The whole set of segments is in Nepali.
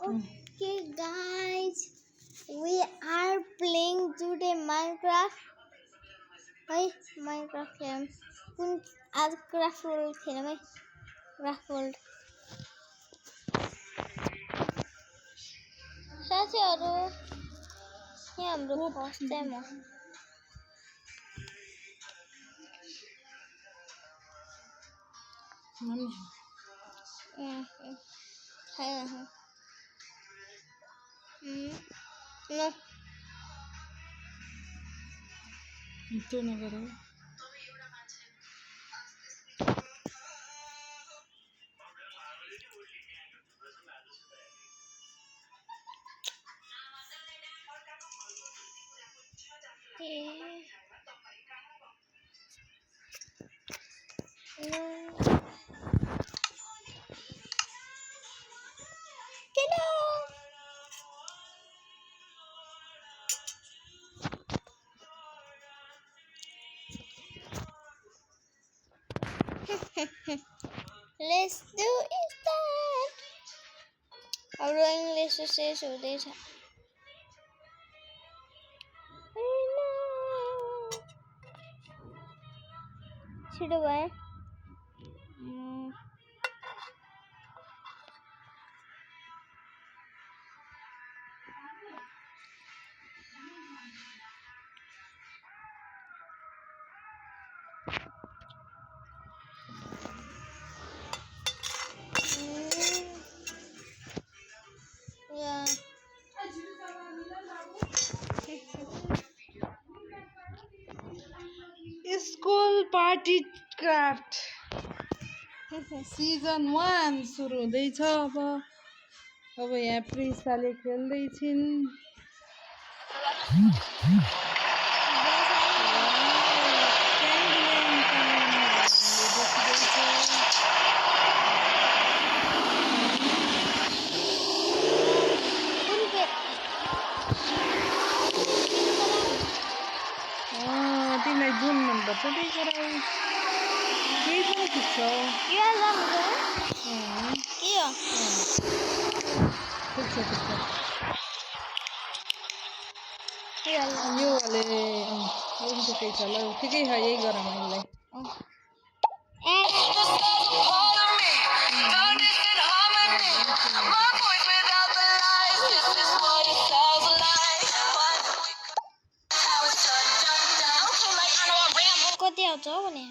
Okay, guys, we are playing today Minecraft. Hey, Minecraft game. आज क्राफ्ट वर्ल्ड खेलौँ है क्राफ्ट वर्ल्ड साथीहरु यहाँ हाम्रो फर्स्ट टाइम हो No. Itu negara. Let's do it that. Our English says this. छिटो भयो Yeah. School party craft season 1 सुरु हुँदैछ अब यहाँ प्रिसाले खेल्दै छिन् तिमीलाई जुन मनपर्छ त्यही गराऊ केही पनि खिच्छौ यो वाले ठिकै छ ल ठिकै छ यही गरौँ यसलाई कति आउँछ भने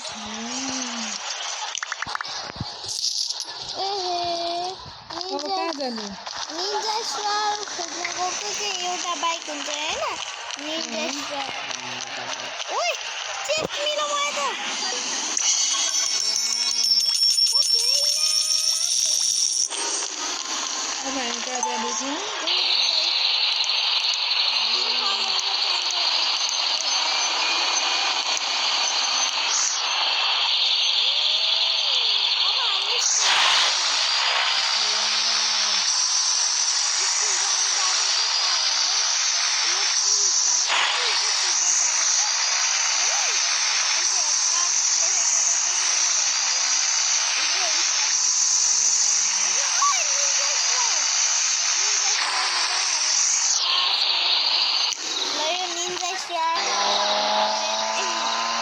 अब कहाँ जाने निन्जा स्टार खोज्न गएको चाहिँ एउटा बाइक हुन्छ हैन निन्जा स्टार ओइ चेक मिलो भयो त अब हामी कहाँ जाँदैछौँ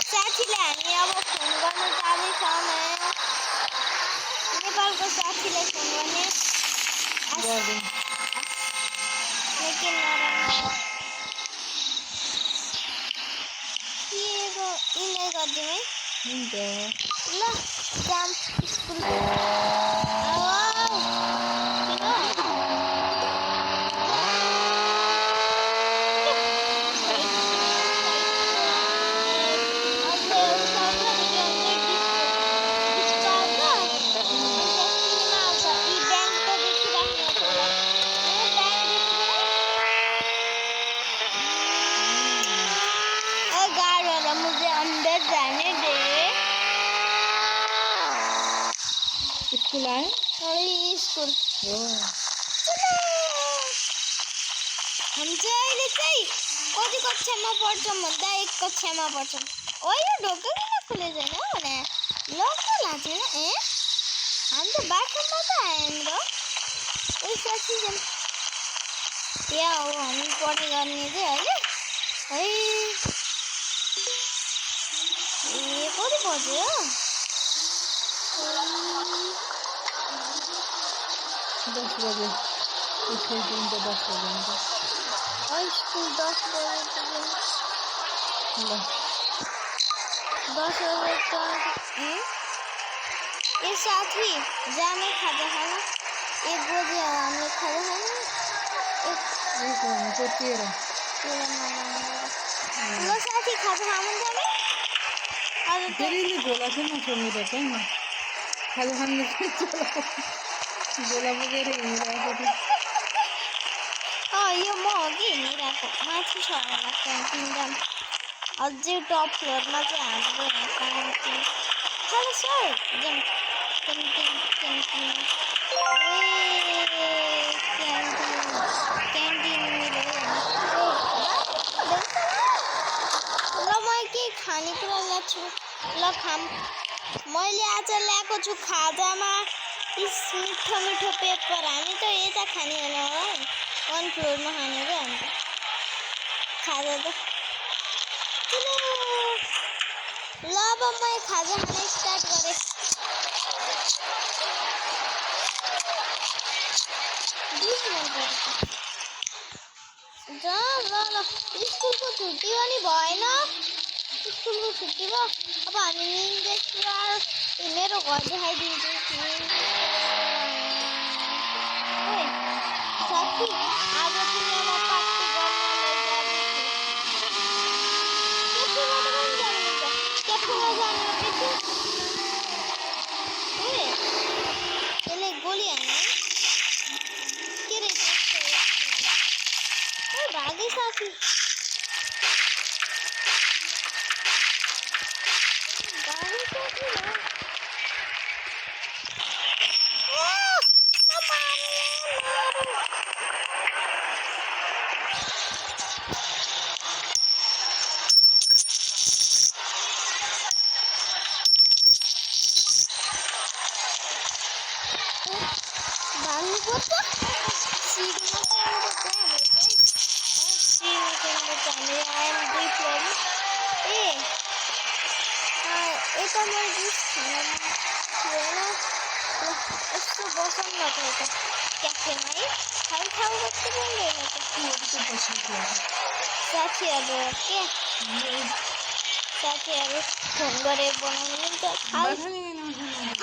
साथीले हामी अब फोन गर्न जाँदैछौँ नेपालको साथीलाई फोन गर्ने लेकिन नराम्रो इन्जोय गरिदिउँ है हुन्छ ल जाम स्कुल मुझे अंदर जाने दे स्कुल आयो स्कुल हो हामी चाहिँ अहिले चाहिँ कति कक्षामा पढ्छौँ भन्दा 1 कक्षामा पढ्छौँ ओ यो ढोका किन खुले छैन भने लक त लाग्दैन हामी त बाटोमा त आयौँ र ओइ साथी यहाँ हो हामी पढ्ने गर्ने चाहिँ होइन है ए कति बज्यो 10 बजे स्कुल दिन त 10 बजे हुन्छ स्कुल 10 बजे ल 10 बजे ए साथी जाने खाजा खान 1 बजे हामीले खाजा खानु को 13 ल साथी खाजा खानु जाने आज फेरि नि झोला चाहिँ नछोड्नु त छैन खाजा खानु झोला बोकेर हिँडिरहेको यो म हो कि हिँडिरहेको माथि छ होला क्यान्टिन अझै टप फ्लोरमा चाहिँ हाम्रो क्यान्टिन हेलो सर जाउँ क्यान्टिन ल म के खानेकुरा ल्याएको छु ल खाम मैले आज ल्याएको छु खाजामा मिठो मिठो पेपर हामी त यता खाने होइन है 1 फ्लोरमा खाने रे हामी खाजा त ल अब म खाजा खान स्टार्ट गरेँ ल स्कुलको छुट्टी पनि भएन स्कुलको छुट्टी भयो अब हामी निन्दैछ मेरो घर देखाइदिन्छु साथी आज दुनियाँमा पार्टी गर्न क्याफेमा जानु त्यसले गोली हान्ने के रहेछ भागे साथी यस्तो बसौँ न त क्याफेमा है खाउ कति बोल्दैन साथीहरू के साथीहरू फोन गरेर बनाउनु मिल्छ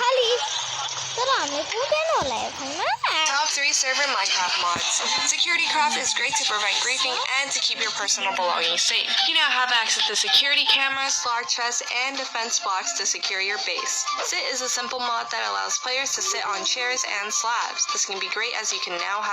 खाली तर हामीले पुग्दैन होला यो ठाउँमा Top 3 server Minecraft mods. Security Craft is great to prevent griefing and to keep your personal belongings safe. You now have access to security cameras, large chests, and defense blocks to secure your base. Sit is a simple mod that allows players to sit on chairs and slabs. This can be great as you can now have